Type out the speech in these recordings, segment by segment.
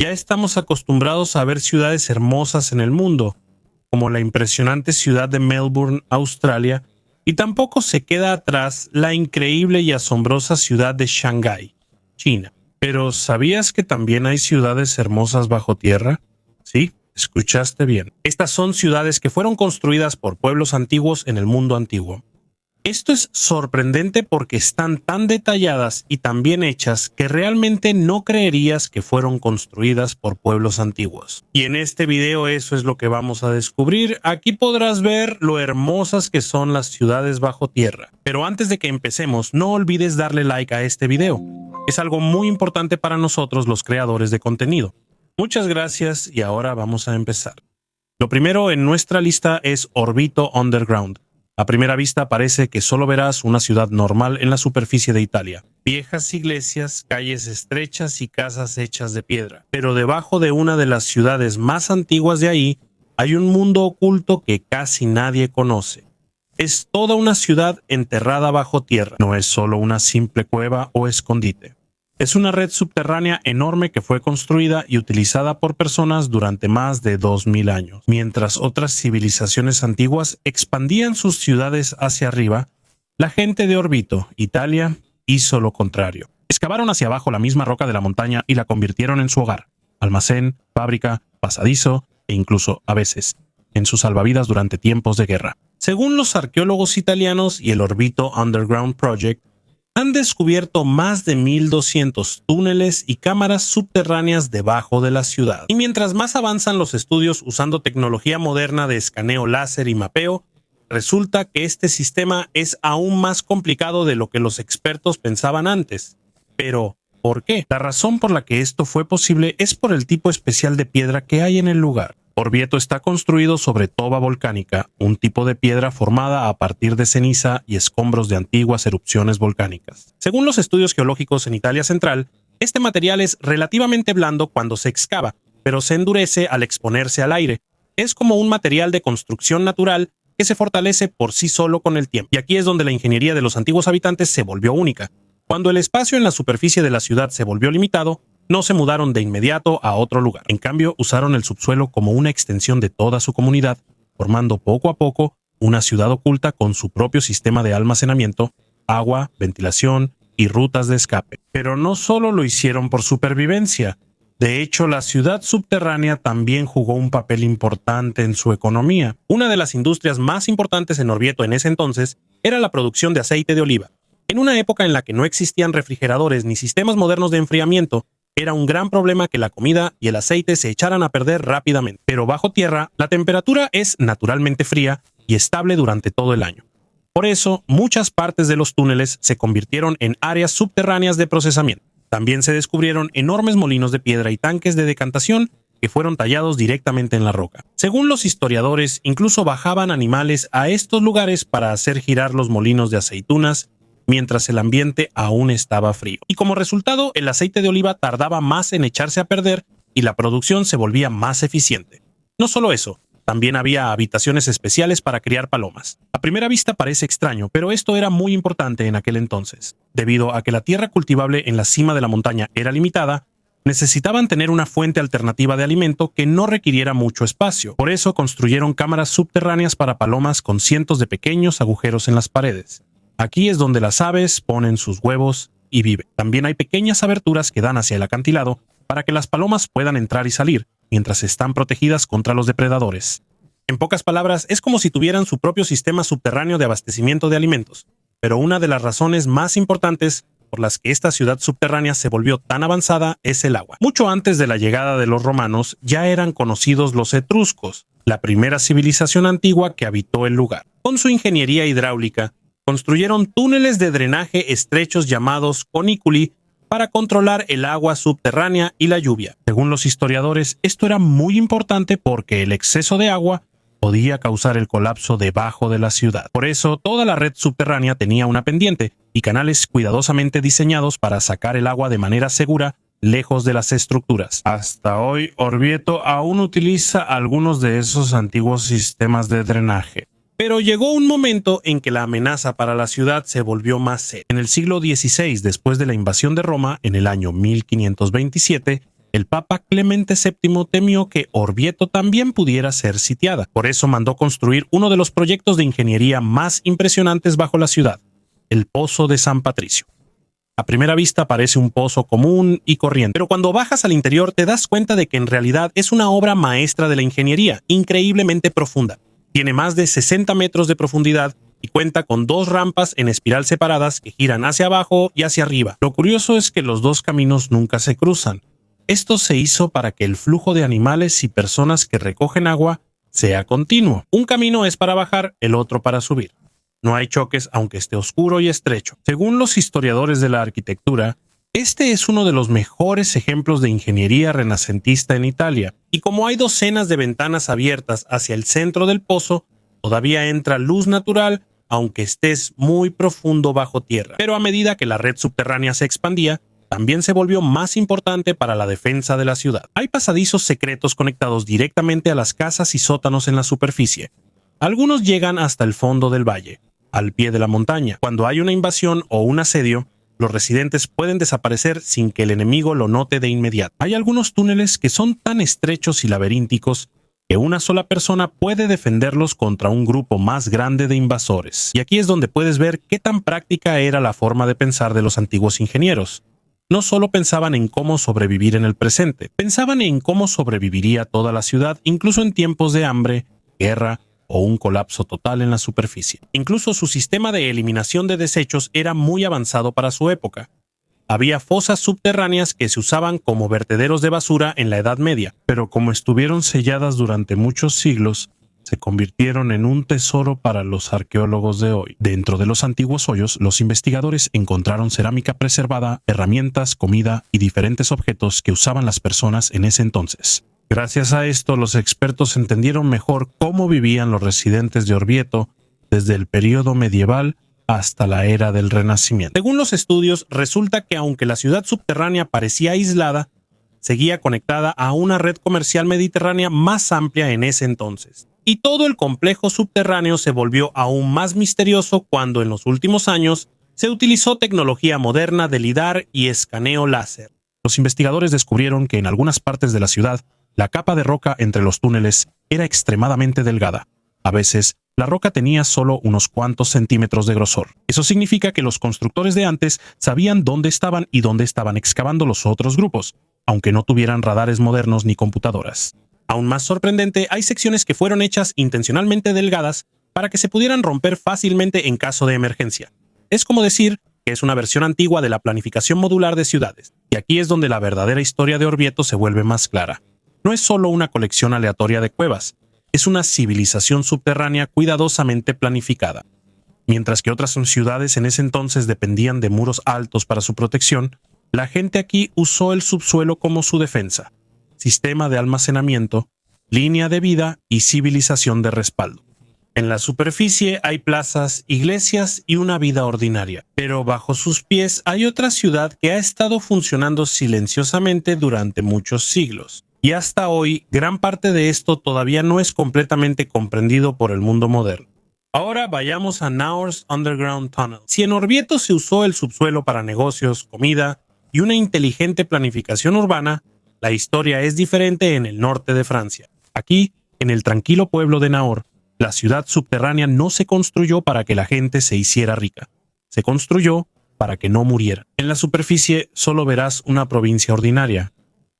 Ya estamos acostumbrados a ver ciudades hermosas en el mundo, como la impresionante ciudad de Melbourne, Australia, y tampoco se queda atrás la increíble y asombrosa ciudad de Shanghái, China. Pero ¿sabías que también hay ciudades hermosas bajo tierra? Sí, escuchaste bien. Estas son ciudades que fueron construidas por pueblos antiguos en el mundo antiguo. Esto es sorprendente porque están tan detalladas y tan bien hechas que realmente no creerías que fueron construidas por pueblos antiguos. Y en este video eso es lo que vamos a descubrir. Aquí podrás ver lo hermosas que son las ciudades bajo tierra. Pero antes de que empecemos, no olvides darle like a este video. Es algo muy importante para nosotros los creadores de contenido. Muchas gracias y ahora vamos a empezar. Lo primero en nuestra lista es Orbito Underground. A primera vista parece que solo verás una ciudad normal en la superficie de Italia. Viejas iglesias, calles estrechas y casas hechas de piedra. Pero debajo de una de las ciudades más antiguas de ahí, hay un mundo oculto que casi nadie conoce. Es toda una ciudad enterrada bajo tierra. No es solo una simple cueva o escondite. Es una red subterránea enorme que fue construida y utilizada por personas durante más de 2000 años. Mientras otras civilizaciones antiguas expandían sus ciudades hacia arriba, la gente de Orbito, Italia, hizo lo contrario. Excavaron hacia abajo la misma roca de la montaña y la convirtieron en su hogar, almacén, fábrica, pasadizo e incluso, a veces, en sus salvavidas durante tiempos de guerra. Según los arqueólogos italianos y el Orbito Underground Project, han descubierto más de 1200 túneles y cámaras subterráneas debajo de la ciudad. Y mientras más avanzan los estudios usando tecnología moderna de escaneo láser y mapeo, resulta que este sistema es aún más complicado de lo que los expertos pensaban antes. Pero, ¿por qué? La razón por la que esto fue posible es por el tipo especial de piedra que hay en el lugar. Orvieto está construido sobre toba volcánica, un tipo de piedra formada a partir de ceniza y escombros de antiguas erupciones volcánicas. Según los estudios geológicos en Italia Central, este material es relativamente blando cuando se excava, pero se endurece al exponerse al aire. Es como un material de construcción natural que se fortalece por sí solo con el tiempo. Y aquí es donde la ingeniería de los antiguos habitantes se volvió única. Cuando el espacio en la superficie de la ciudad se volvió limitado, no se mudaron de inmediato a otro lugar. En cambio, usaron el subsuelo como una extensión de toda su comunidad, formando poco a poco una ciudad oculta con su propio sistema de almacenamiento, agua, ventilación y rutas de escape. Pero no solo lo hicieron por supervivencia. De hecho, la ciudad subterránea también jugó un papel importante en su economía. Una de las industrias más importantes en Orvieto en ese entonces era la producción de aceite de oliva. En una época en la que no existían refrigeradores ni sistemas modernos de enfriamiento, era un gran problema que la comida y el aceite se echaran a perder rápidamente. Pero bajo tierra, la temperatura es naturalmente fría y estable durante todo el año. Por eso, muchas partes de los túneles se convirtieron en áreas subterráneas de procesamiento. También se descubrieron enormes molinos de piedra y tanques de decantación que fueron tallados directamente en la roca. Según los historiadores, incluso bajaban animales a estos lugares para hacer girar los molinos de aceitunas mientras el ambiente aún estaba frío. Y como resultado, el aceite de oliva tardaba más en echarse a perder y la producción se volvía más eficiente. No solo eso, también había habitaciones especiales para criar palomas. A primera vista parece extraño, pero esto era muy importante en aquel entonces. Debido a que la tierra cultivable en la cima de la montaña era limitada, necesitaban tener una fuente alternativa de alimento que no requiriera mucho espacio. Por eso construyeron cámaras subterráneas para palomas con cientos de pequeños agujeros en las paredes. Aquí es donde las aves ponen sus huevos y viven. También hay pequeñas aberturas que dan hacia el acantilado para que las palomas puedan entrar y salir, mientras están protegidas contra los depredadores. En pocas palabras, es como si tuvieran su propio sistema subterráneo de abastecimiento de alimentos. Pero una de las razones más importantes por las que esta ciudad subterránea se volvió tan avanzada es el agua. Mucho antes de la llegada de los romanos, ya eran conocidos los etruscos, la primera civilización antigua que habitó el lugar. Con su ingeniería hidráulica, construyeron túneles de drenaje estrechos llamados coniculi para controlar el agua subterránea y la lluvia. Según los historiadores, esto era muy importante porque el exceso de agua podía causar el colapso debajo de la ciudad. Por eso, toda la red subterránea tenía una pendiente y canales cuidadosamente diseñados para sacar el agua de manera segura lejos de las estructuras. Hasta hoy, Orvieto aún utiliza algunos de esos antiguos sistemas de drenaje. Pero llegó un momento en que la amenaza para la ciudad se volvió más seria. En el siglo XVI, después de la invasión de Roma, en el año 1527, El Papa Clemente VII temió que Orvieto también pudiera ser sitiada. Por eso mandó construir uno de los proyectos de ingeniería más impresionantes bajo la ciudad, el Pozo de San Patricio. A primera vista parece un pozo común y corriente, pero cuando bajas al interior te das cuenta de que en realidad es una obra maestra de la ingeniería, increíblemente profunda. Tiene más de 60 metros de profundidad y cuenta con 2 rampas en espiral separadas que giran hacia abajo y hacia arriba. Lo curioso es que los 2 caminos nunca se cruzan. Esto se hizo para que el flujo de animales y personas que recogen agua sea continuo. Un camino es para bajar, el otro para subir. No hay choques aunque esté oscuro y estrecho. Según los historiadores de la arquitectura, este es uno de los mejores ejemplos de ingeniería renacentista en Italia, y como hay docenas de ventanas abiertas hacia el centro del pozo, todavía entra luz natural aunque estés muy profundo bajo tierra. Pero a medida que la red subterránea se expandía, también se volvió más importante para la defensa de la ciudad. Hay pasadizos secretos conectados directamente a las casas y sótanos en la superficie. Algunos llegan hasta el fondo del valle, al pie de la montaña. Cuando hay una invasión o un asedio, los residentes pueden desaparecer sin que el enemigo lo note de inmediato. Hay algunos túneles que son tan estrechos y laberínticos que una sola persona puede defenderlos contra un grupo más grande de invasores. Y aquí es donde puedes ver qué tan práctica era la forma de pensar de los antiguos ingenieros. No solo pensaban en cómo sobrevivir en el presente, pensaban en cómo sobreviviría toda la ciudad, incluso en tiempos de hambre, guerra o un colapso total en la superficie. Incluso su sistema de eliminación de desechos era muy avanzado para su época. Había fosas subterráneas que se usaban como vertederos de basura en la Edad Media, pero como estuvieron selladas durante muchos siglos, se convirtieron en un tesoro para los arqueólogos de hoy. Dentro de los antiguos hoyos, los investigadores encontraron cerámica preservada, herramientas, comida y diferentes objetos que usaban las personas en ese entonces. Gracias a esto, los expertos entendieron mejor cómo vivían los residentes de Orvieto desde el periodo medieval hasta la era del Renacimiento. Según los estudios, resulta que aunque la ciudad subterránea parecía aislada, seguía conectada a una red comercial mediterránea más amplia en ese entonces. Y todo el complejo subterráneo se volvió aún más misterioso cuando en los últimos años se utilizó tecnología moderna de lidar y escaneo láser. Los investigadores descubrieron que en algunas partes de la ciudad la capa de roca entre los túneles era extremadamente delgada. A veces, la roca tenía solo unos cuantos centímetros de grosor. Eso significa que los constructores de antes sabían dónde estaban y dónde estaban excavando los otros grupos, aunque no tuvieran radares modernos ni computadoras. Aún más sorprendente, hay secciones que fueron hechas intencionalmente delgadas para que se pudieran romper fácilmente en caso de emergencia. Es como decir que es una versión antigua de la planificación modular de ciudades, y aquí es donde la verdadera historia de Orvieto se vuelve más clara. No es solo una colección aleatoria de cuevas, es una civilización subterránea cuidadosamente planificada. Mientras que otras ciudades en ese entonces dependían de muros altos para su protección, la gente aquí usó el subsuelo como su defensa, sistema de almacenamiento, línea de vida y civilización de respaldo. En la superficie hay plazas, iglesias y una vida ordinaria, pero bajo sus pies hay otra ciudad que ha estado funcionando silenciosamente durante muchos siglos. Y hasta hoy, gran parte de esto todavía no es completamente comprendido por el mundo moderno. Ahora vayamos a Naor's Underground Tunnel. Si en Orvieto se usó el subsuelo para negocios, comida y una inteligente planificación urbana, la historia es diferente en el norte de Francia. Aquí, en el tranquilo pueblo de Naor, la ciudad subterránea no se construyó para que la gente se hiciera rica. Se construyó para que no muriera. En la superficie solo verás una provincia ordinaria.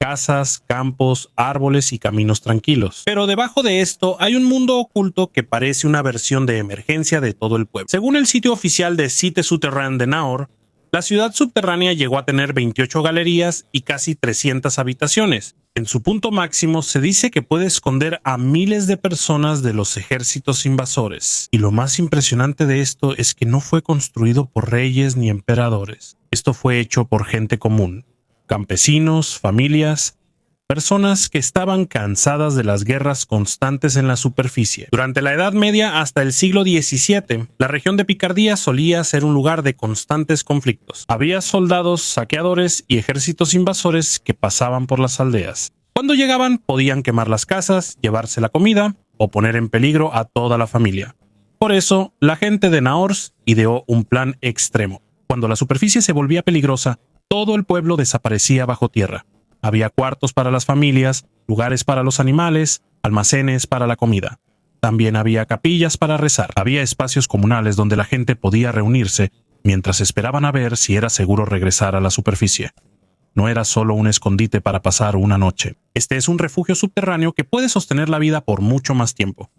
Casas, campos, árboles y caminos tranquilos. Pero debajo de esto hay un mundo oculto que parece una versión de emergencia de todo el pueblo. Según el sitio oficial de Cité Souterrain de Naor, la ciudad subterránea llegó a tener 28 galerías y casi 300 habitaciones. En su punto máximo se dice que puede esconder a miles de personas de los ejércitos invasores. Y lo más impresionante de esto es que no fue construido por reyes ni emperadores. Esto fue hecho por gente común. Campesinos, familias, personas que estaban cansadas de las guerras constantes en la superficie. Durante la Edad Media hasta el siglo XVII, la región de Picardía solía ser un lugar de constantes conflictos. Había soldados, saqueadores y ejércitos invasores que pasaban por las aldeas. Cuando llegaban, podían quemar las casas, llevarse la comida o poner en peligro a toda la familia. Por eso, la gente de Naors ideó un plan extremo. Cuando la superficie se volvía peligrosa, todo el pueblo desaparecía bajo tierra. Había cuartos para las familias, lugares para los animales, almacenes para la comida. También había capillas para rezar. Había espacios comunales donde la gente podía reunirse mientras esperaban a ver si era seguro regresar a la superficie. No era solo un escondite para pasar una noche. Este es un refugio subterráneo que puede sostener la vida por mucho más tiempo.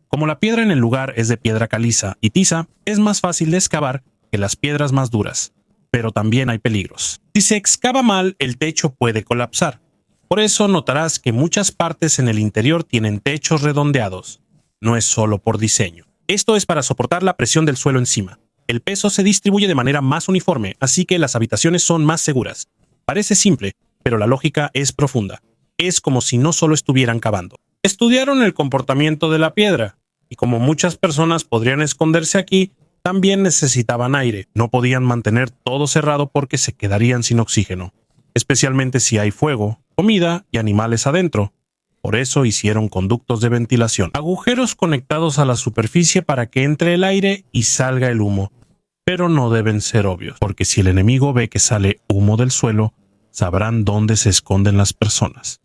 Como la piedra en el lugar es de piedra caliza y tiza, es más fácil de excavar que las piedras más duras. Pero también hay peligros. Si se excava mal, el techo puede colapsar. Por eso notarás que muchas partes en el interior tienen techos redondeados. No es solo por diseño. Esto es para soportar la presión del suelo encima. El peso se distribuye de manera más uniforme, así que las habitaciones son más seguras. Parece simple, pero la lógica es profunda. Es como si no solo estuvieran cavando. Estudiaron el comportamiento de la piedra, y como muchas personas podrían esconderse aquí, también necesitaban aire. No podían mantener todo cerrado porque se quedarían sin oxígeno, especialmente si hay fuego, comida y animales adentro. Por eso hicieron conductos de ventilación, agujeros conectados a la superficie para que entre el aire y salga el humo. Pero no deben ser obvios, porque si el enemigo ve que sale humo del suelo, sabrán dónde se esconden las personas.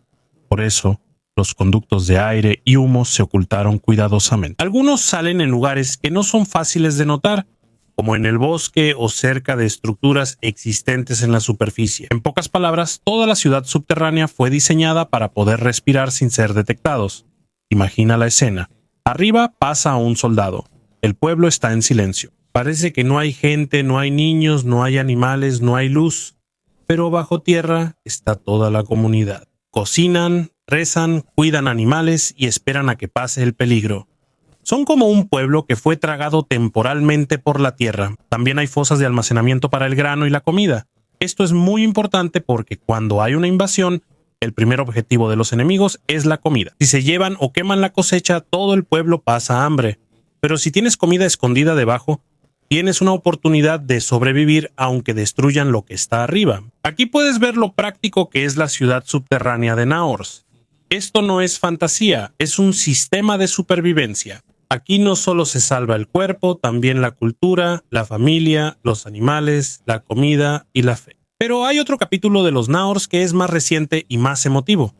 Por eso, los conductos de aire y humo se ocultaron cuidadosamente. Algunos salen en lugares que no son fáciles de notar, como en el bosque o cerca de estructuras existentes en la superficie. En pocas palabras, toda la ciudad subterránea fue diseñada para poder respirar sin ser detectados. Imagina la escena. Arriba pasa un soldado. El pueblo está en silencio. Parece que no hay gente, no hay niños, no hay animales, no hay luz. Pero bajo tierra está toda la comunidad. Cocinan, rezan, cuidan animales y esperan a que pase el peligro. Son como un pueblo que fue tragado temporalmente por la tierra. También hay fosas de almacenamiento para el grano y la comida. Esto es muy importante porque cuando hay una invasión, el primer objetivo de los enemigos es la comida. Si se llevan o queman la cosecha, todo el pueblo pasa hambre. Pero si tienes comida escondida debajo, tienes una oportunidad de sobrevivir aunque destruyan lo que está arriba. Aquí puedes ver lo práctico que es la ciudad subterránea de Naors. Esto no es fantasía, es un sistema de supervivencia. Aquí no solo se salva el cuerpo, también la cultura, la familia, los animales, la comida y la fe. Pero hay otro capítulo de los Naors que es más reciente y más emotivo.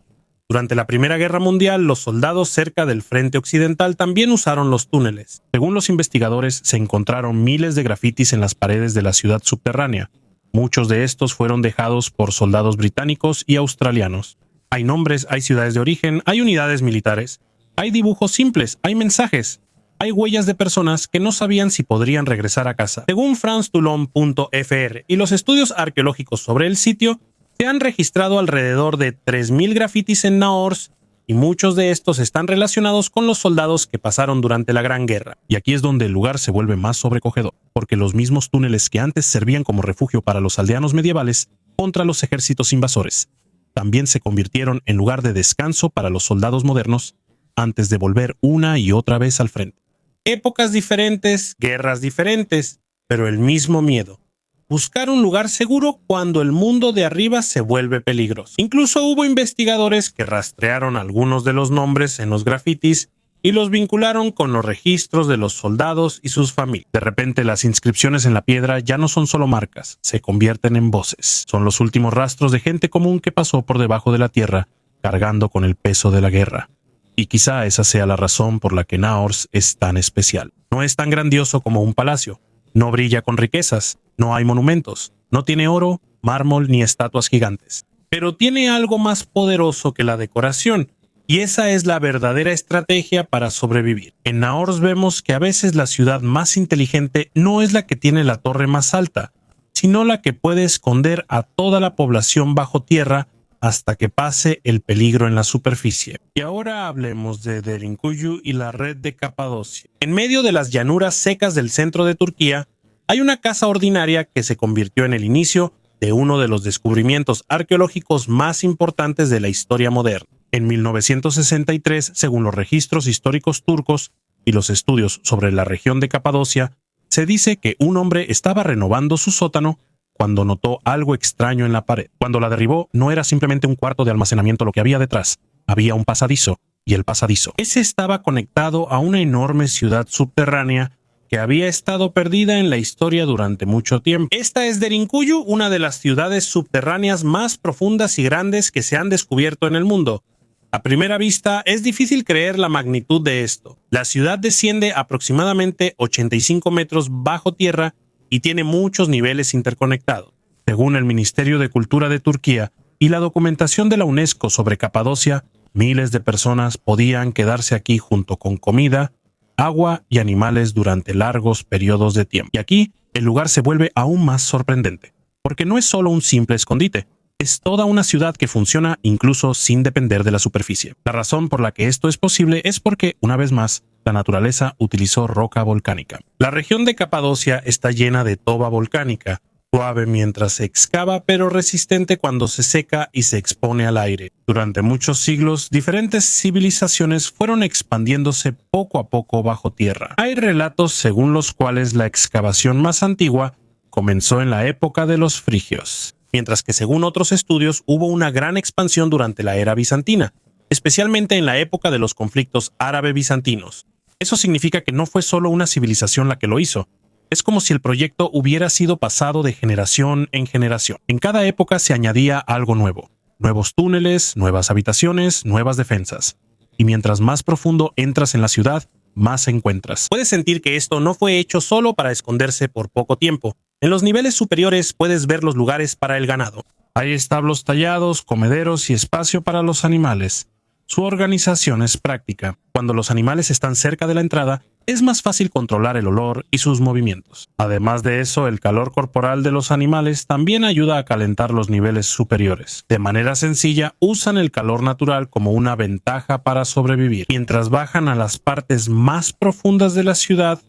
Durante la Primera Guerra Mundial, los soldados cerca del frente occidental también usaron los túneles. Según los investigadores, se encontraron miles de grafitis en las paredes de la ciudad subterránea. Muchos de estos fueron dejados por soldados británicos y australianos. Hay nombres, hay ciudades de origen, hay unidades militares, hay dibujos simples, hay mensajes, hay huellas de personas que no sabían si podrían regresar a casa. Según franztoulon.fr y los estudios arqueológicos sobre el sitio, se han registrado alrededor de 3.000 grafitis en Naors y muchos de estos están relacionados con los soldados que pasaron durante la Gran Guerra. Y aquí es donde el lugar se vuelve más sobrecogedor, porque los mismos túneles que antes servían como refugio para los aldeanos medievales contra los ejércitos invasores, también se convirtieron en lugar de descanso para los soldados modernos antes de volver una y otra vez al frente. Épocas diferentes, guerras diferentes, pero el mismo miedo. Buscar un lugar seguro cuando el mundo de arriba se vuelve peligroso. Incluso hubo investigadores que rastrearon algunos de los nombres en los grafitis y los vincularon con los registros de los soldados y sus familias. De repente las inscripciones en la piedra ya no son solo marcas, se convierten en voces. Son los últimos rastros de gente común que pasó por debajo de la tierra, cargando con el peso de la guerra. Y quizá esa sea la razón por la que Naors es tan especial. No es tan grandioso como un palacio, no brilla con riquezas, no hay monumentos, no tiene oro, mármol ni estatuas gigantes. Pero tiene algo más poderoso que la decoración, y esa es la verdadera estrategia para sobrevivir. En Naors vemos que a veces la ciudad más inteligente no es la que tiene la torre más alta, sino la que puede esconder a toda la población bajo tierra hasta que pase el peligro en la superficie. Y ahora hablemos de Derinkuyu y la red de Capadocia. En medio de las llanuras secas del centro de Turquía, hay una casa ordinaria que se convirtió en el inicio de uno de los descubrimientos arqueológicos más importantes de la historia moderna. En 1963, según los registros históricos turcos y los estudios sobre la región de Capadocia, se dice que un hombre estaba renovando su sótano cuando notó algo extraño en la pared. Cuando la derribó, no era simplemente un cuarto de almacenamiento lo que había detrás. Había un pasadizo, y el pasadizo ese estaba conectado a una enorme ciudad subterránea que había estado perdida en la historia durante mucho tiempo. Esta es Derinkuyu, una de las ciudades subterráneas más profundas y grandes que se han descubierto en el mundo. A primera vista, es difícil creer la magnitud de esto. La ciudad desciende aproximadamente 85 metros bajo tierra y tiene muchos niveles interconectados. Según el Ministerio de Cultura de Turquía y la documentación de la UNESCO sobre Capadocia, miles de personas podían quedarse aquí junto con comida, agua y animales durante largos periodos de tiempo. Y aquí, el lugar se vuelve aún más sorprendente, porque no es solo un simple escondite. Es toda una ciudad que funciona incluso sin depender de la superficie. La razón por la que esto es posible es porque, una vez más, la naturaleza utilizó roca volcánica. La región de Capadocia está llena de toba volcánica, suave mientras se excava, pero resistente cuando se seca y se expone al aire. Durante muchos siglos, diferentes civilizaciones fueron expandiéndose poco a poco bajo tierra. Hay relatos según los cuales la excavación más antigua comenzó en la época de los frigios, mientras que según otros estudios hubo una gran expansión durante la era bizantina, especialmente en la época de los conflictos árabe-bizantinos. Eso significa que no fue solo una civilización la que lo hizo. Es como si el proyecto hubiera sido pasado de generación en generación. En cada época se añadía algo nuevo. Nuevos túneles, nuevas habitaciones, nuevas defensas. Y mientras más profundo entras en la ciudad, más encuentras. Puedes sentir que esto no fue hecho solo para esconderse por poco tiempo. En los niveles superiores puedes ver los lugares para el ganado. Hay establos tallados, comederos y espacio para los animales. Su organización es práctica. Cuando los animales están cerca de la entrada, es más fácil controlar el olor y sus movimientos. Además de eso, el calor corporal de los animales también ayuda a calentar los niveles superiores. De manera sencilla, usan el calor natural como una ventaja para sobrevivir. Mientras bajan a las partes más profundas de la ciudad,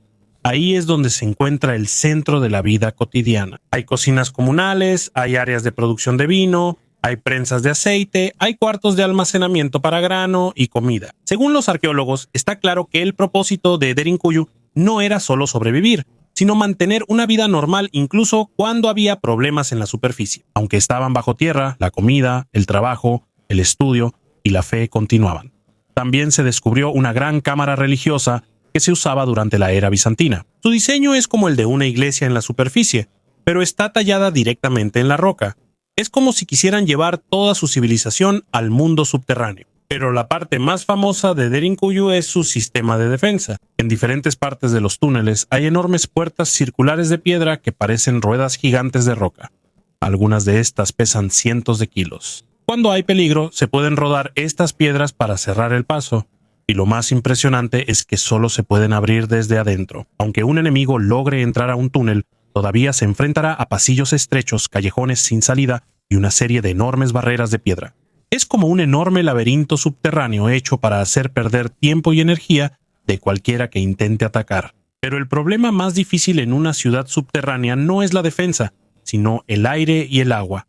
ahí es donde se encuentra el centro de la vida cotidiana. Hay cocinas comunales, hay áreas de producción de vino, hay prensas de aceite, hay cuartos de almacenamiento para grano y comida. Según los arqueólogos, está claro que el propósito de Derinkuyu no era solo sobrevivir, sino mantener una vida normal incluso cuando había problemas en la superficie. Aunque estaban bajo tierra, la comida, el trabajo, el estudio y la fe continuaban. También se descubrió una gran cámara religiosa que se usaba durante la era bizantina. Su diseño es como el de una iglesia en la superficie, pero está tallada directamente en la roca. Es como si quisieran llevar toda su civilización al mundo subterráneo. Pero la parte más famosa de Derinkuyu es su sistema de defensa. En diferentes partes de los túneles hay enormes puertas circulares de piedra que parecen ruedas gigantes de roca. Algunas de estas pesan cientos de kilos. Cuando hay peligro, se pueden rodar estas piedras para cerrar el paso. Y lo más impresionante es que solo se pueden abrir desde adentro. Aunque un enemigo logre entrar a un túnel, todavía se enfrentará a pasillos estrechos, callejones sin salida y una serie de enormes barreras de piedra. Es como un enorme laberinto subterráneo hecho para hacer perder tiempo y energía de cualquiera que intente atacar. Pero el problema más difícil en una ciudad subterránea no es la defensa, sino el aire y el agua.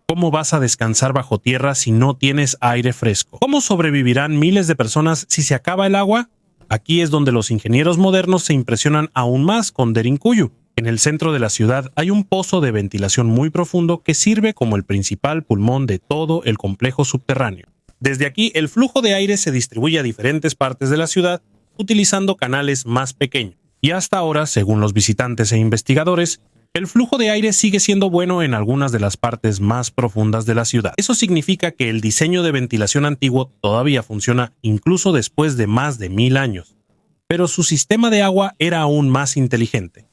¿Cómo vas a descansar bajo tierra si no tienes aire fresco? ¿Cómo sobrevivirán miles de personas si se acaba el agua? Aquí es donde los ingenieros modernos se impresionan aún más con Derinkuyu. En el centro de la ciudad hay un pozo de ventilación muy profundo que sirve como el principal pulmón de todo el complejo subterráneo. Desde aquí, el flujo de aire se distribuye a diferentes partes de la ciudad utilizando canales más pequeños. Y hasta ahora, según los visitantes e investigadores, el flujo de aire sigue siendo bueno en algunas de las partes más profundas de la ciudad. Eso significa que el diseño de ventilación antiguo todavía funciona incluso después de más de 1000 años. Pero su sistema de agua era aún más inteligente.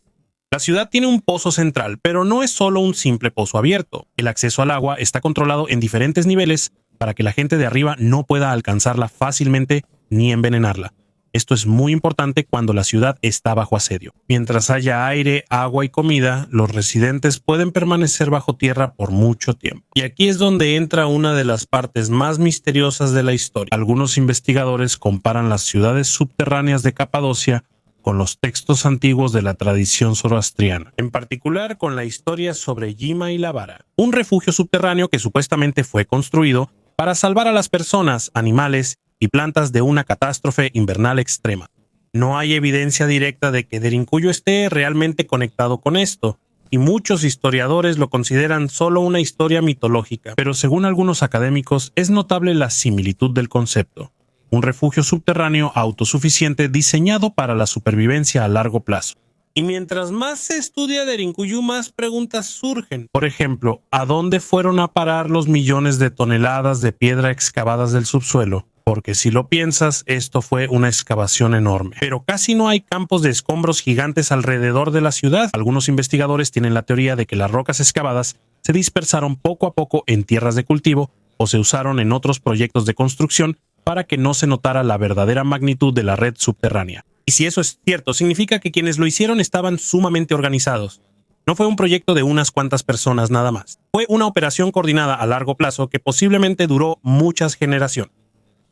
La ciudad tiene un pozo central, pero no es solo un simple pozo abierto. El acceso al agua está controlado en diferentes niveles para que la gente de arriba no pueda alcanzarla fácilmente ni envenenarla. Esto es muy importante cuando la ciudad está bajo asedio. Mientras haya aire, agua y comida, los residentes pueden permanecer bajo tierra por mucho tiempo. Y aquí es donde entra una de las partes más misteriosas de la historia. Algunos investigadores comparan las ciudades subterráneas de Capadocia con los textos antiguos de la tradición zoroastriana, en particular con la historia sobre Yima y la Vara, un refugio subterráneo que supuestamente fue construido para salvar a las personas, animales y plantas de una catástrofe invernal extrema. No hay evidencia directa de que Derinkuyu esté realmente conectado con esto, y muchos historiadores lo consideran solo una historia mitológica, pero según algunos académicos es notable la similitud del concepto. un refugio subterráneo autosuficiente diseñado para la supervivencia a largo plazo. Y mientras más se estudia Derinkuyu, más preguntas surgen. Por ejemplo, ¿a dónde fueron a parar los millones de toneladas de piedra excavadas del subsuelo? Porque si lo piensas, esto fue una excavación enorme. Pero casi no hay campos de escombros gigantes alrededor de la ciudad. Algunos investigadores tienen la teoría de que las rocas excavadas se dispersaron poco a poco en tierras de cultivo o se usaron en otros proyectos de construcción para que no se notara la verdadera magnitud de la red subterránea. Y si eso es cierto, significa que quienes lo hicieron estaban sumamente organizados. No fue un proyecto de unas cuantas personas nada más. Fue una operación coordinada a largo plazo que posiblemente duró muchas generaciones.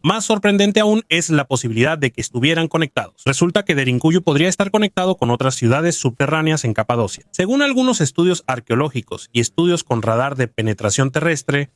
Más sorprendente aún es la posibilidad de que estuvieran conectados. Resulta que Derinkuyu podría estar conectado con otras ciudades subterráneas en Capadocia. Según algunos estudios arqueológicos y estudios con radar de penetración terrestre,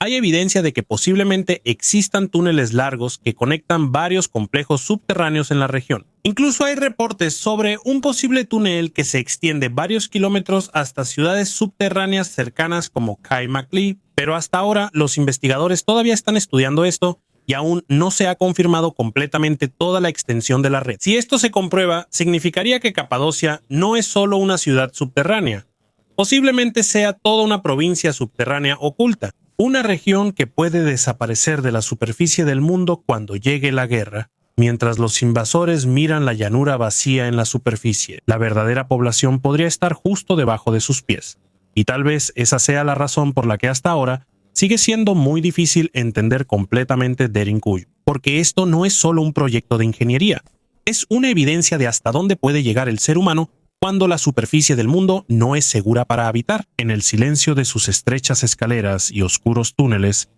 hay evidencia de que posiblemente existan túneles largos que conectan varios complejos subterráneos en la región. Incluso hay reportes sobre un posible túnel que se extiende varios kilómetros hasta ciudades subterráneas cercanas como Kaimakli, pero hasta ahora los investigadores todavía están estudiando esto y aún no se ha confirmado completamente toda la extensión de la red. Si esto se comprueba, significaría que Capadocia no es solo una ciudad subterránea, posiblemente sea toda una provincia subterránea oculta. Una región que puede desaparecer de la superficie del mundo cuando llegue la guerra, mientras los invasores miran la llanura vacía en la superficie. La verdadera población podría estar justo debajo de sus pies. Y tal vez esa sea la razón por la que hasta ahora sigue siendo muy difícil entender completamente Derinkuyu. Porque esto no es solo un proyecto de ingeniería, es una evidencia de hasta dónde puede llegar el ser humano cuando la superficie del mundo no es segura para habitar. En el silencio de sus estrechas escaleras y oscuros túneles,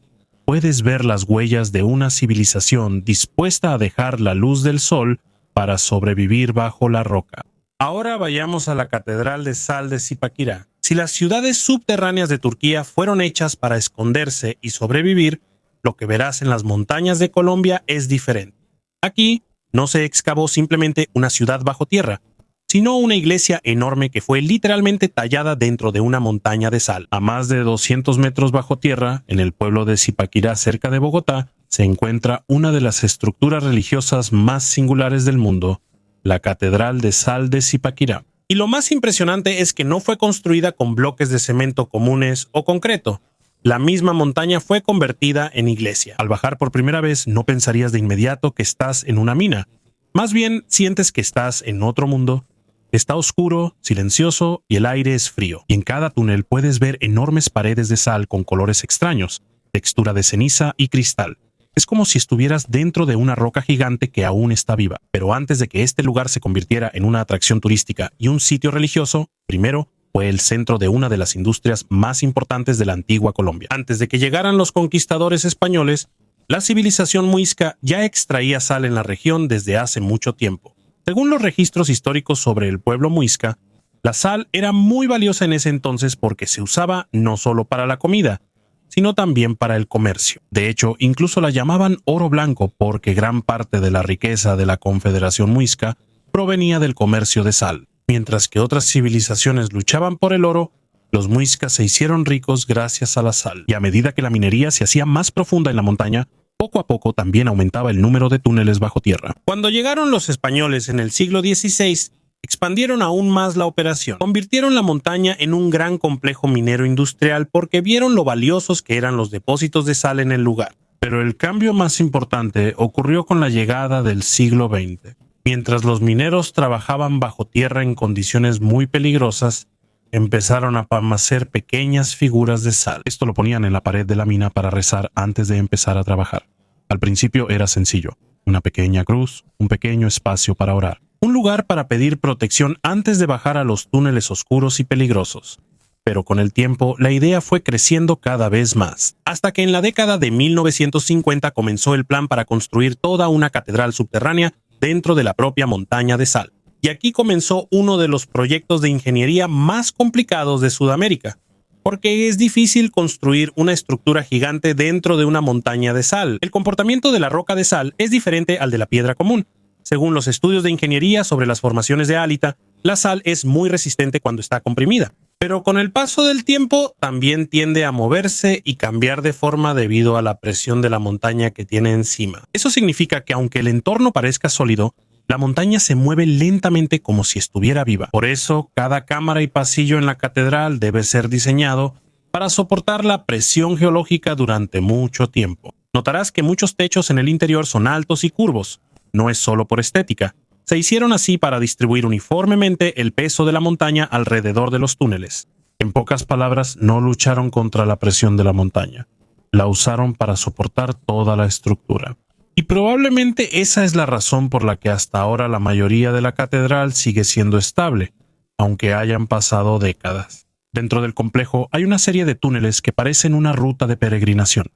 puedes ver las huellas de una civilización dispuesta a dejar la luz del sol para sobrevivir bajo la roca. Ahora vayamos a la Catedral de Sal de Zipaquirá. Si las ciudades subterráneas de Turquía fueron hechas para esconderse y sobrevivir, lo que verás en las montañas de Colombia es diferente. Aquí no se excavó simplemente una ciudad bajo tierra, sino una iglesia enorme que fue literalmente tallada dentro de una montaña de sal. A más de 200 metros bajo tierra, en el pueblo de Zipaquirá, cerca de Bogotá, se encuentra una de las estructuras religiosas más singulares del mundo, la Catedral de Sal de Zipaquirá. Y lo más impresionante es que no fue construida con bloques de cemento comunes o concreto. La misma montaña fue convertida en iglesia. Al bajar por primera vez, no pensarías de inmediato que estás en una mina. Más bien, sientes que estás en otro mundo. Está oscuro, silencioso y el aire es frío. Y en cada túnel puedes ver enormes paredes de sal con colores extraños, textura de ceniza y cristal. Es como si estuvieras dentro de una roca gigante que aún está viva. Pero antes de que este lugar se convirtiera en una atracción turística y un sitio religioso, primero fue el centro de una de las industrias más importantes de la antigua Colombia. Antes de que llegaran los conquistadores españoles, la civilización muisca ya extraía sal en la región desde hace mucho tiempo. Según los registros históricos sobre el pueblo muisca, la sal era muy valiosa en ese entonces porque se usaba no solo para la comida, sino también para el comercio. De hecho, incluso la llamaban oro blanco porque gran parte de la riqueza de la Confederación Muisca provenía del comercio de sal. Mientras que otras civilizaciones luchaban por el oro, los muiscas se hicieron ricos gracias a la sal. Y a medida que la minería se hacía más profunda en la montaña, poco a poco también aumentaba el número de túneles bajo tierra. Cuando llegaron los españoles en el siglo XVI, expandieron aún más la operación. Convirtieron la montaña en un gran complejo minero industrial porque vieron lo valiosos que eran los depósitos de sal en el lugar. Pero el cambio más importante ocurrió con la llegada del siglo XX. Mientras los mineros trabajaban bajo tierra en condiciones muy peligrosas, empezaron a hacer pequeñas figuras de sal. Esto lo ponían en la pared de la mina para rezar antes de empezar a trabajar. Al principio era sencillo: una pequeña cruz, un pequeño espacio para orar, un lugar para pedir protección antes de bajar a los túneles oscuros y peligrosos. Pero con el tiempo, la idea fue creciendo cada vez más, hasta que en la década de 1950 comenzó el plan para construir toda una catedral subterránea dentro de la propia montaña de sal. Y aquí comenzó uno de los proyectos de ingeniería más complicados de Sudamérica, porque es difícil construir una estructura gigante dentro de una montaña de sal. El comportamiento de la roca de sal es diferente al de la piedra común. Según los estudios de ingeniería sobre las formaciones de hálita, la sal es muy resistente cuando está comprimida. Pero con el paso del tiempo también tiende a moverse y cambiar de forma debido a la presión de la montaña que tiene encima. Eso significa que aunque el entorno parezca sólido, la montaña se mueve lentamente como si estuviera viva. Por eso, cada cámara y pasillo en la catedral debe ser diseñado para soportar la presión geológica durante mucho tiempo. Notarás que muchos techos en el interior son altos y curvos. No es solo por estética. Se hicieron así para distribuir uniformemente el peso de la montaña alrededor de los túneles. En pocas palabras, no lucharon contra la presión de la montaña. La usaron para soportar toda la estructura. Y probablemente esa es la razón por la que hasta ahora la mayoría de la catedral sigue siendo estable, aunque hayan pasado décadas. Dentro del complejo hay una serie de túneles que parecen una ruta de peregrinación.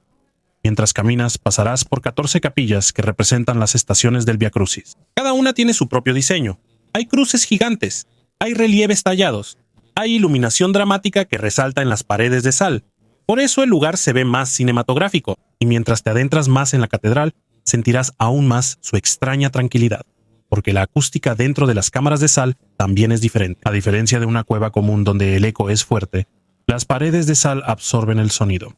Mientras caminas, pasarás por 14 capillas que representan las estaciones del Vía Crucis. Cada una tiene su propio diseño. Hay cruces gigantes, hay relieves tallados, hay iluminación dramática que resalta en las paredes de sal. Por eso el lugar se ve más cinematográfico, y mientras te adentras más en la catedral, sentirás aún más su extraña tranquilidad, porque la acústica dentro de las cámaras de sal también es diferente. A diferencia de una cueva común donde el eco es fuerte, las paredes de sal absorben el sonido.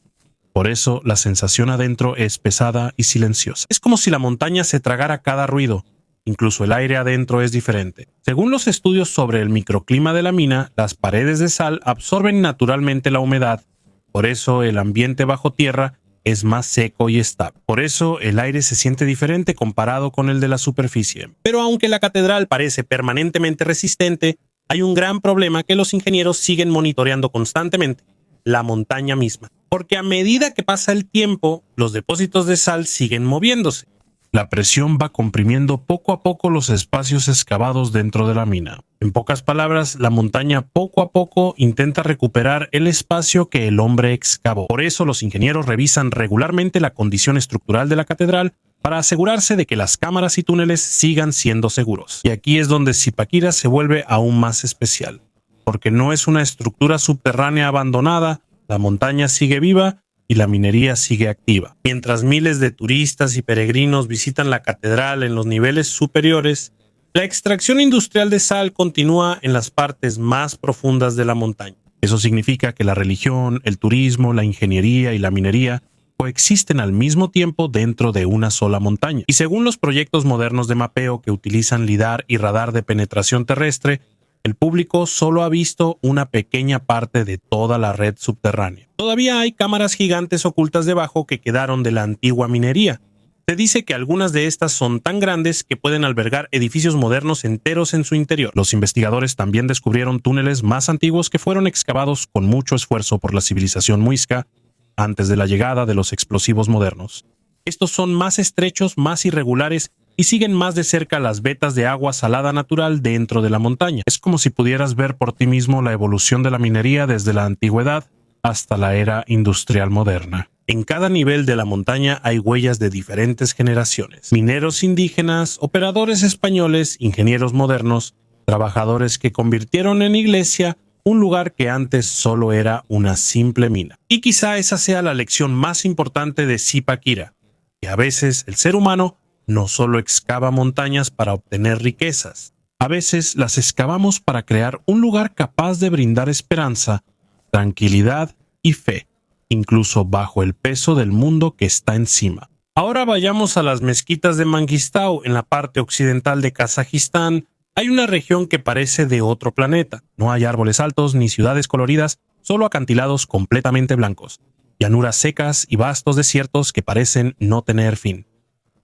Por eso, la sensación adentro es pesada y silenciosa. Es como si la montaña se tragara cada ruido. Incluso el aire adentro es diferente. Según los estudios sobre el microclima de la mina, las paredes de sal absorben naturalmente la humedad. Por eso, el ambiente bajo tierra es más seco y estable. Por eso, el aire se siente diferente comparado con el de la superficie. Pero aunque la catedral parece permanentemente resistente, hay un gran problema que los ingenieros siguen monitoreando constantemente: la montaña misma. Porque a medida que pasa el tiempo, los depósitos de sal siguen moviéndose. La presión va comprimiendo poco a poco los espacios excavados dentro de la mina. En pocas palabras, la montaña poco a poco intenta recuperar el espacio que el hombre excavó. Por eso los ingenieros revisan regularmente la condición estructural de la catedral para asegurarse de que las cámaras y túneles sigan siendo seguros. Y aquí es donde Zipaquirá se vuelve aún más especial, porque no es una estructura subterránea abandonada. La montaña sigue viva y la minería sigue activa. Mientras miles de turistas y peregrinos visitan la catedral en los niveles superiores, la extracción industrial de sal continúa en las partes más profundas de la montaña. Eso significa que la religión, el turismo, la ingeniería y la minería coexisten al mismo tiempo dentro de una sola montaña. Y según los proyectos modernos de mapeo que utilizan lidar y radar de penetración terrestre, el público solo ha visto una pequeña parte de toda la red subterránea. Todavía hay cámaras gigantes ocultas debajo que quedaron de la antigua minería. Se dice que algunas de estas son tan grandes que pueden albergar edificios modernos enteros en su interior. Los investigadores también descubrieron túneles más antiguos que fueron excavados con mucho esfuerzo por la civilización muisca antes de la llegada de los explosivos modernos. Estos son más estrechos, más irregulares y siguen más de cerca las vetas de agua salada natural dentro de la montaña. Es como si pudieras ver por ti mismo la evolución de la minería desde la antigüedad hasta la era industrial moderna. En cada nivel de la montaña hay huellas de diferentes generaciones: mineros indígenas, operadores españoles, ingenieros modernos, trabajadores que convirtieron en iglesia un lugar que antes solo era una simple mina. Y quizá esa sea la lección más importante de Zipaquirá, que a veces el ser humano no solo excava montañas para obtener riquezas, a veces las excavamos para crear un lugar capaz de brindar esperanza, tranquilidad y fe, incluso bajo el peso del mundo que está encima. Ahora vayamos a las mezquitas de Mangistau. En la parte occidental de Kazajistán hay una región que parece de otro planeta. No hay árboles altos ni ciudades coloridas, solo acantilados completamente blancos, llanuras secas y vastos desiertos que parecen no tener fin.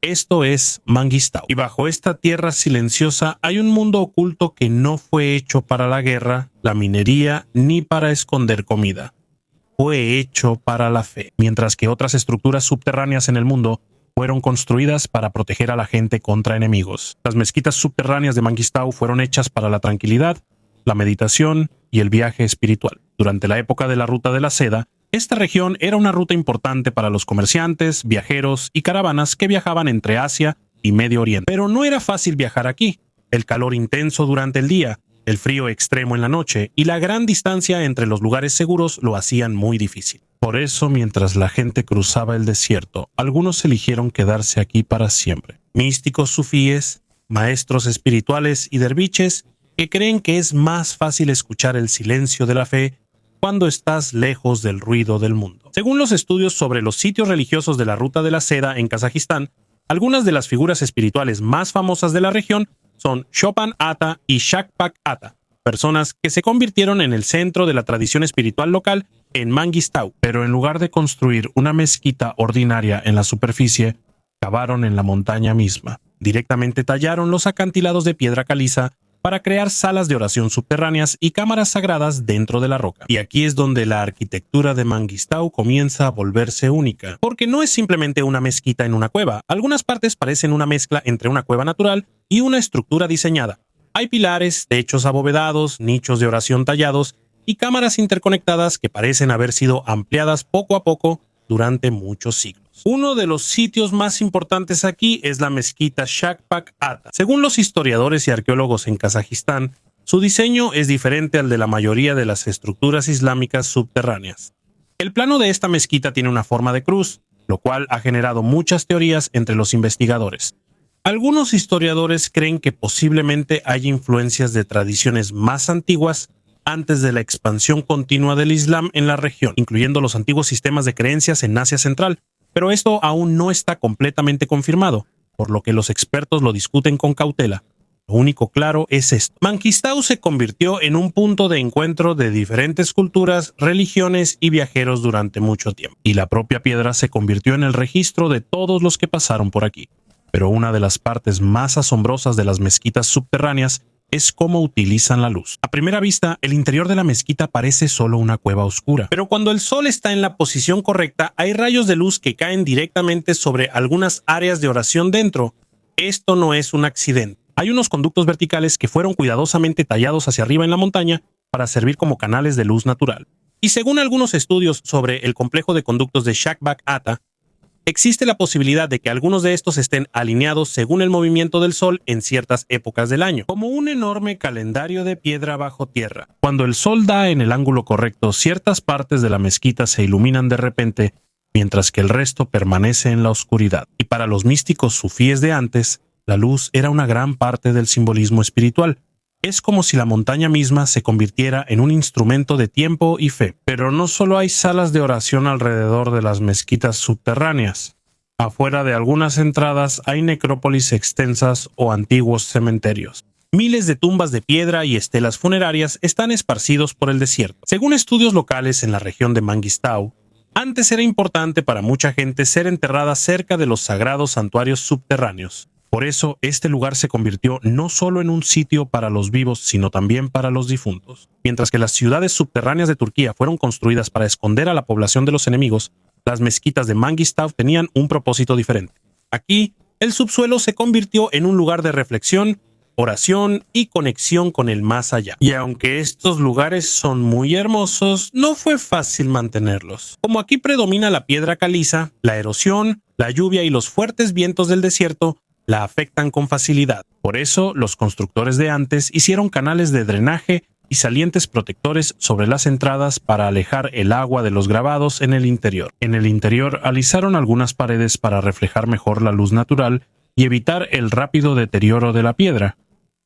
Esto es Mangistau. Y bajo esta tierra silenciosa hay un mundo oculto que no fue hecho para la guerra, la minería, ni para esconder comida. Fue hecho para la fe, mientras que otras estructuras subterráneas en el mundo fueron construidas para proteger a la gente contra enemigos. Las mezquitas subterráneas de Mangistau fueron hechas para la tranquilidad, la meditación y el viaje espiritual. Durante la época de la Ruta de la Seda, esta región era una ruta importante para los comerciantes, viajeros y caravanas que viajaban entre Asia y Medio Oriente. Pero no era fácil viajar aquí. El calor intenso durante el día, el frío extremo en la noche y la gran distancia entre los lugares seguros lo hacían muy difícil. Por eso, mientras la gente cruzaba el desierto, algunos eligieron quedarse aquí para siempre. Místicos sufíes, maestros espirituales y derviches que creen que es más fácil escuchar el silencio de la fe cuando estás lejos del ruido del mundo. Según los estudios sobre los sitios religiosos de la Ruta de la Seda en Kazajistán, algunas de las figuras espirituales más famosas de la región son Chopin Ata y Shakpak Ata, personas que se convirtieron en el centro de la tradición espiritual local en Mangistau. Pero en lugar de construir una mezquita ordinaria en la superficie, cavaron en la montaña misma. Directamente tallaron los acantilados de piedra caliza para crear salas de oración subterráneas y cámaras sagradas dentro de la roca. Y aquí es donde la arquitectura de Mangistau comienza a volverse única, porque no es simplemente una mezquita en una cueva. Algunas partes parecen una mezcla entre una cueva natural y una estructura diseñada. Hay pilares, techos abovedados, nichos de oración tallados y cámaras interconectadas que parecen haber sido ampliadas poco a poco durante muchos siglos. Uno de los sitios más importantes aquí es la mezquita Shakpak Ata. Según los historiadores y arqueólogos en Kazajistán, su diseño es diferente al de la mayoría de las estructuras islámicas subterráneas. El plano de esta mezquita tiene una forma de cruz, lo cual ha generado muchas teorías entre los investigadores. Algunos historiadores creen que posiblemente haya influencias de tradiciones más antiguas antes de la expansión continua del Islam en la región, incluyendo los antiguos sistemas de creencias en Asia Central, pero esto aún no está completamente confirmado, por lo que los expertos lo discuten con cautela. Lo único claro es esto. Mangistau se convirtió en un punto de encuentro de diferentes culturas, religiones y viajeros durante mucho tiempo, y la propia piedra se convirtió en el registro de todos los que pasaron por aquí. Pero una de las partes más asombrosas de las mezquitas subterráneas es cómo utilizan la luz. A primera vista, el interior de la mezquita parece solo una cueva oscura, pero cuando el sol está en la posición correcta, hay rayos de luz que caen directamente sobre algunas áreas de oración dentro. Esto no es un accidente. Hay unos conductos verticales que fueron cuidadosamente tallados hacia arriba en la montaña para servir como canales de luz natural. Y según algunos estudios sobre el complejo de conductos de Shakpak Ata, existe la posibilidad de que algunos de estos estén alineados según el movimiento del sol en ciertas épocas del año, como un enorme calendario de piedra bajo tierra. Cuando el sol da en el ángulo correcto, ciertas partes de la mezquita se iluminan de repente, mientras que el resto permanece en la oscuridad. Y para los místicos sufíes de antes, la luz era una gran parte del simbolismo espiritual. Es como si la montaña misma se convirtiera en un instrumento de tiempo y fe. Pero no solo hay salas de oración alrededor de las mezquitas subterráneas. Afuera de algunas entradas hay necrópolis extensas o antiguos cementerios. Miles de tumbas de piedra y estelas funerarias están esparcidos por el desierto. Según estudios locales en la región de Mangistau, antes era importante para mucha gente ser enterrada cerca de los sagrados santuarios subterráneos. Por eso, este lugar se convirtió no solo en un sitio para los vivos, sino también para los difuntos. Mientras que las ciudades subterráneas de Turquía fueron construidas para esconder a la población de los enemigos, las mezquitas de Mangistau tenían un propósito diferente. Aquí, el subsuelo se convirtió en un lugar de reflexión, oración y conexión con el más allá. Y aunque estos lugares son muy hermosos, no fue fácil mantenerlos. Como aquí predomina la piedra caliza, la erosión, la lluvia y los fuertes vientos del desierto la afectan con facilidad. Por eso, los constructores de antes hicieron canales de drenaje y salientes protectores sobre las entradas para alejar el agua de los grabados en el interior. En el interior alisaron algunas paredes para reflejar mejor la luz natural y evitar el rápido deterioro de la piedra.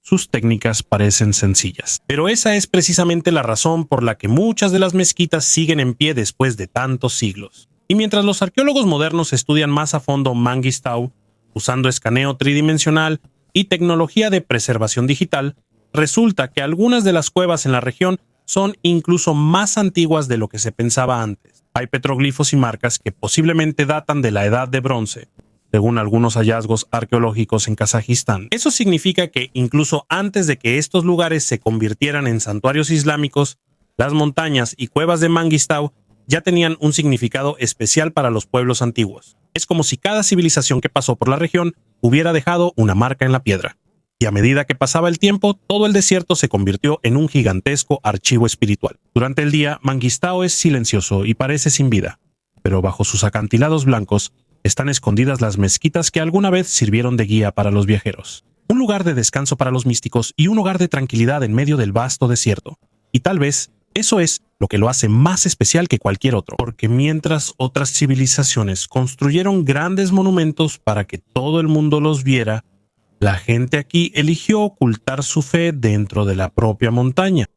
Sus técnicas parecen sencillas, pero esa es precisamente la razón por la que muchas de las mezquitas siguen en pie después de tantos siglos. Y mientras los arqueólogos modernos estudian más a fondo Mangistau, usando escaneo tridimensional y tecnología de preservación digital, resulta que algunas de las cuevas en la región son incluso más antiguas de lo que se pensaba antes. Hay petroglifos y marcas que posiblemente datan de la Edad de Bronce, según algunos hallazgos arqueológicos en Kazajistán. Eso significa que incluso antes de que estos lugares se convirtieran en santuarios islámicos, las montañas y cuevas de Mangistau ya tenían un significado especial para los pueblos antiguos. Es como si cada civilización que pasó por la región hubiera dejado una marca en la piedra. Y a medida que pasaba el tiempo, todo el desierto se convirtió en un gigantesco archivo espiritual. Durante el día, Mangistau es silencioso y parece sin vida, pero bajo sus acantilados blancos están escondidas las mezquitas que alguna vez sirvieron de guía para los viajeros. Un lugar de descanso para los místicos y un hogar de tranquilidad en medio del vasto desierto. Y tal vez eso es lo que lo hace más especial que cualquier otro, porque mientras otras civilizaciones construyeron grandes monumentos para que todo el mundo los viera, La gente aquí eligió ocultar su fe dentro de la propia montaña.